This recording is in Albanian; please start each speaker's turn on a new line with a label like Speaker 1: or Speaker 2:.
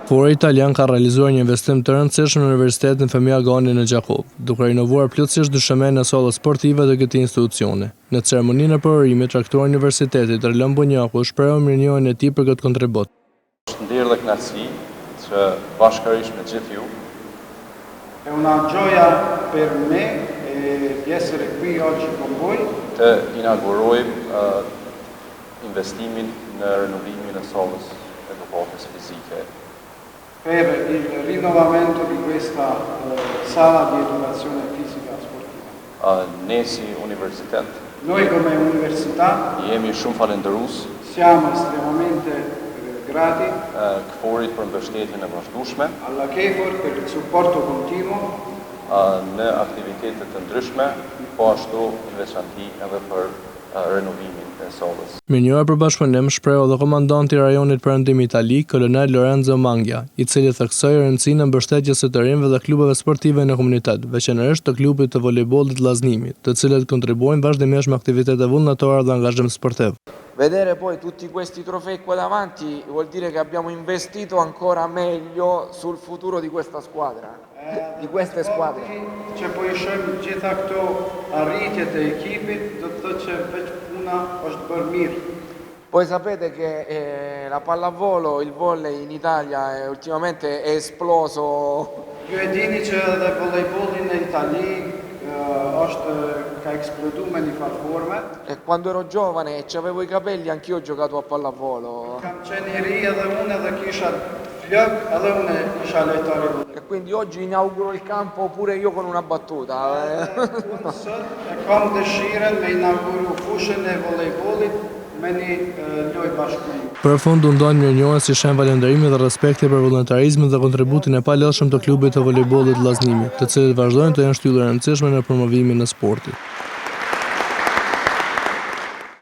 Speaker 1: Fori italian ka realizuar një investim të rëndësishëm në Universitetin Femia Gani në Gjakov, duke rinovuar plotësisht dyshemene e sallës sportive të këtij institucioni. Në ceremoninë e përërimit, rektori i Universitetit Erlën Bunjaku shprehu mirënjohjen e tij për këtë kontribut.
Speaker 2: Është ndjerë dhe kënaqësi që bashkërisht me gjithë ju.
Speaker 3: È una gioia per me di essere qui oggi con voi.
Speaker 2: Të inaugurojmë investimin në renovimin e sallës edukatës fizike.
Speaker 3: Per il rinnovamento di questa sala di educazione fisica sportiva.
Speaker 2: Ne si universitet,
Speaker 3: Noi come università
Speaker 2: jemi shumë falendërues
Speaker 3: siamo estremamente grati
Speaker 2: KFOR-it për mbështetjen e vazhdueshme
Speaker 3: alla KFOR per il supporto continuo
Speaker 2: në aktivitetet të ndryshme, po ashtu në veçanti edhe për renovimin e sallës.
Speaker 1: Mirënjohje për bashkëpunim shprehu edhe komandanti i rajonit Perëndim Itali, kolonel Lorenzo Mangja, i cili theksoi rëndësinë e mbështetjes së të rinjve dhe klubeve sportive në komunitet, veçanërisht të klubit të voleybollit Llaznimit, të cilët kontribuojnë vazhdimisht me aktivitete vullnetare dhe angazhim sportiv.
Speaker 4: Vedere poi tutti questi trofei qua davanti vuol dire che abbiamo investito ancora meglio sul futuro di questa squadra, di queste squadre.
Speaker 3: Që po i shohim gjitha këto arritjet e ekipit, do të thotë që veç puna është bërë mirë.
Speaker 4: Poi sapete che la pallavolo, il volley in Italia ultimamente è esploso.
Speaker 3: Ju e dini që edhe volejbolli në Itali ka esploduar me një farë forme.
Speaker 4: E quando ero giovane e avevo i capelli anch'io ho giocato a pallavolo.
Speaker 3: Kam qenë i ri edhe unë edhe kisha flok, edhe unë isha lojtar i volejbollit.
Speaker 4: E quindi oggi inauguro il campo pure io con una battuta.
Speaker 3: Unë sot e kam dëshirën me inauguru fushën e volejbollit me një lojë bashkëpunim.
Speaker 1: Për fund u ndonë mirënjohjen si shenjë falënderimi dhe respekti për vullnetarizmin dhe kontributin e palodhshëm të klubit të voleybollit Llaznimit, të cilët vazhdojnë të jenë shtyllur e rëndësishme në promovimin e sportit.